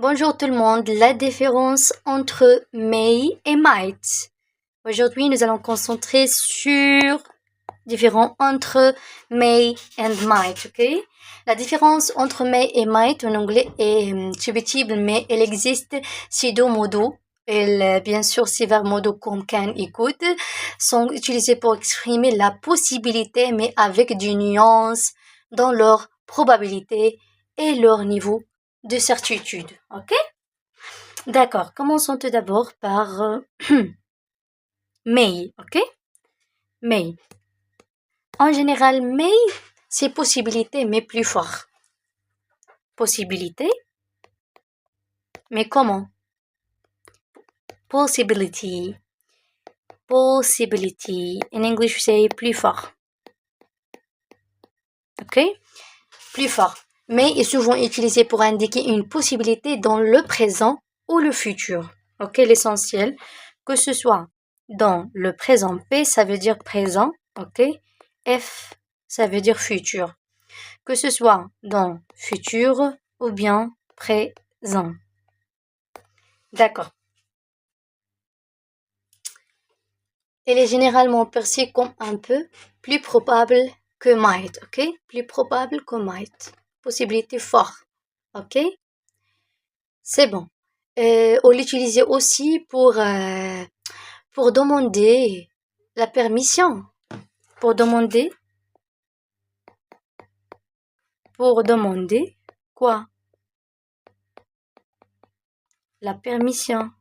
Bonjour tout le monde, la différence entre may et might. Aujourd'hui, nous allons concentrer sur différence entre may and might, ok? La différence entre may et might en anglais est subjective, mais elle existe si deux mots. Bien sûr, ces verbes modaux comme can et could sont utilisés pour exprimer la possibilité, mais avec des nuances dans leur probabilité et leur niveau de certitude, ok? D'accord, commençons tout d'abord par may, ok? May. En général, may, c'est possibilité, mais plus fort. Possibilité, mais comment? Possibility. Possibility. In English, c'est plus fort. Ok? Plus fort. Mais est souvent utilisé pour indiquer une possibilité dans le présent ou le futur. Ok? L'essentiel, que ce soit dans le présent, P, ça veut dire présent. Ok? F, ça veut dire futur. Que ce soit dans futur ou bien présent. D'accord. Elle est généralement perçue comme un peu plus probable que might, ok? Plus probable que might. Possibilité forte, ok? C'est bon. On l'utilise aussi pour demander la permission. Pour demander quoi? La permission.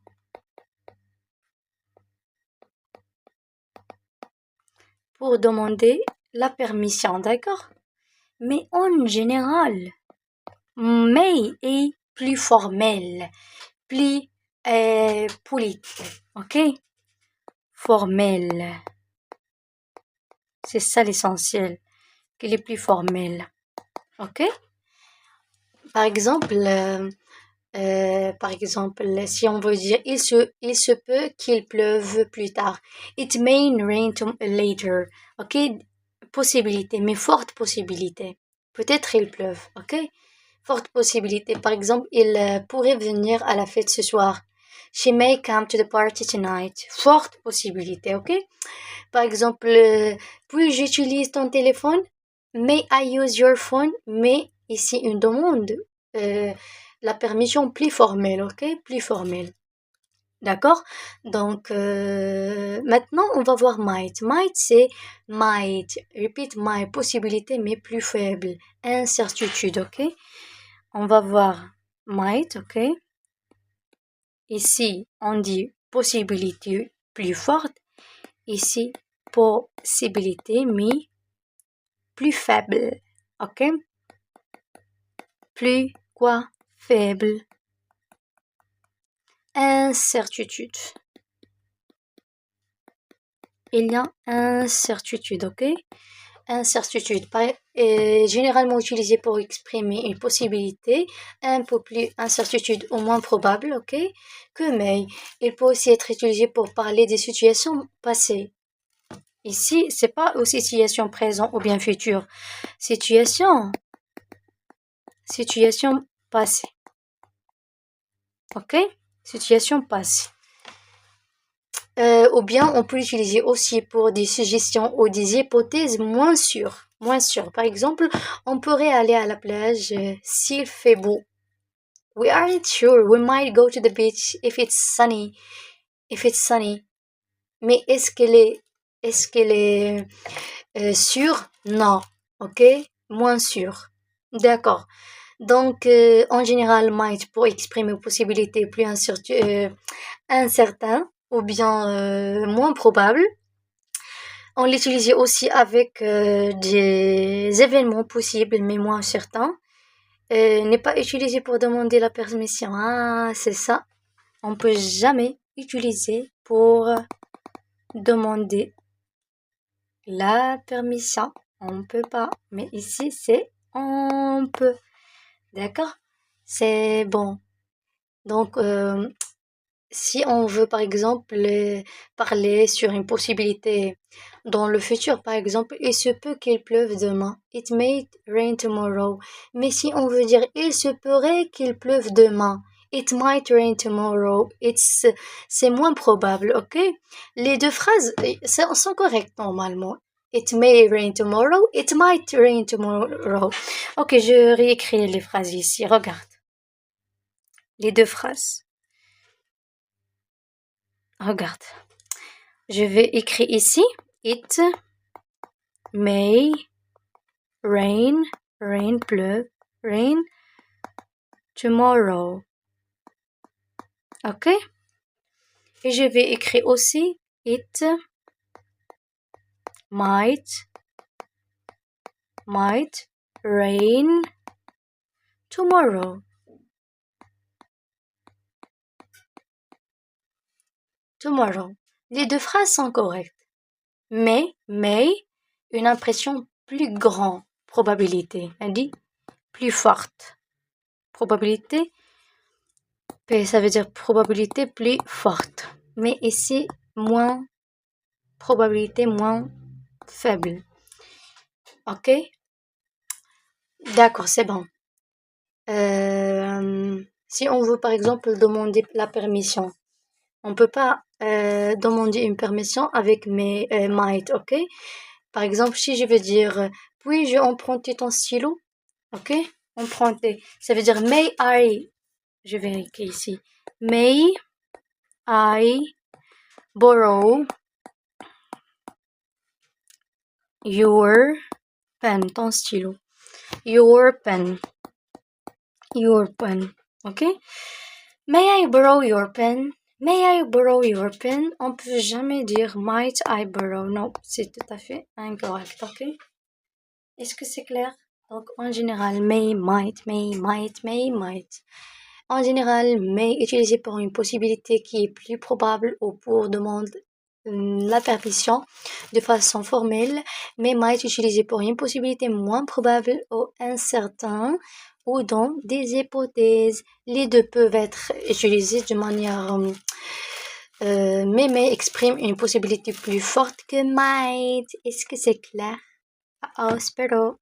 Pour demander la permission, d'accord? Mais en général, may est plus formel, plus poli, ok? Formel. C'est ça l'essentiel, qu'il est plus formel, ok? Par exemple, si on veut dire il se peut qu'il pleuve plus tard. It may rain later. Ok? Possibilité, mais forte possibilité. Peut-être il pleuve. Ok? Forte possibilité. Par exemple, il pourrait venir à la fête ce soir. She may come to the party tonight. Forte possibilité. Ok? Par exemple, puis j'utilise ton téléphone. May I use your phone? Mais ici une demande. La permission plus formelle, ok? Plus formelle. D'accord? Donc, maintenant, on va voir might. Might, c'est might. Repeat might. Possibilité, mais plus faible. Incertitude, ok? On va voir might, ok? Ici, on dit possibilité plus forte. Ici, possibilité, mais plus faible, ok? Plus quoi? Faible. Incertitude. Il y a incertitude, ok? Incertitude, généralement utilisée pour exprimer une possibilité, un peu plus incertitude ou moins probable, ok? Que mais. Il peut aussi être utilisé pour parler des situations passées. Ici, c'est pas aux situations présentes ou bien futures. Situation passée. Ok? Situation passée. Ou bien on peut l'utiliser aussi pour des suggestions ou des hypothèses moins sûres. Moins sûres. Par exemple, on pourrait aller à la plage s'il fait beau. We aren't sure. We might go to the beach if it's sunny. Mais est-ce qu'elle est sûre? Non. Ok? Moins sûre. D'accord. Donc, en général, might pour exprimer une possibilité plus incertain ou bien moins probable. On l'utilisait aussi avec des événements possibles mais moins certains. N'est pas utilisé pour demander la permission. Ah, c'est ça. On peut jamais utiliser pour demander la permission. On peut pas. Mais ici, c'est on peut. D'accord? C'est bon. Donc, si on veut, par exemple, parler sur une possibilité dans le futur, par exemple, il se peut qu'il pleuve demain. It may rain tomorrow. Mais si on veut dire il se pourrait qu'il pleuve demain, It might rain tomorrow. C'est moins probable, ok? Les deux phrases sont correctes normalement. It may rain tomorrow. It might rain tomorrow. Ok, je réécris les phrases ici. Regarde. Les deux phrases. Regarde. Je vais écrire ici. It may rain. Rain pleuve. Rain tomorrow. Ok? Et je vais écrire aussi. It might rain tomorrow. Tomorrow. Les deux phrases sont correctes. Mais, une impression plus grande. Probabilité. Elle dit plus forte. Probabilité. P, ça veut dire probabilité plus forte. Mais ici, moins. Probabilité moins faible. Ok? D'accord, c'est bon. Si on veut par exemple demander la permission, on peut pas demander une permission avec mes might, ok? Par exemple, si je veux dire puis-je emprunter ton stylo, ok? Emprunter, ça veut dire may I, je vais écrire ici, may I borrow your pen, ton stylo, your pen, ok? May I borrow your pen? May I borrow your pen? On peut jamais dire might I borrow. Non, c'est tout à fait incorrect, ok? Est-ce que c'est clair? Donc, en général, may, might. En général, may utilisé pour une possibilité qui est plus probable ou pour demander la permission de façon formelle, mais might utilisé pour une possibilité moins probable ou incertain ou dans des hypothèses. Les deux peuvent être utilisés de manière mais exprime une possibilité plus forte que might. Est-ce que c'est clair? Spero.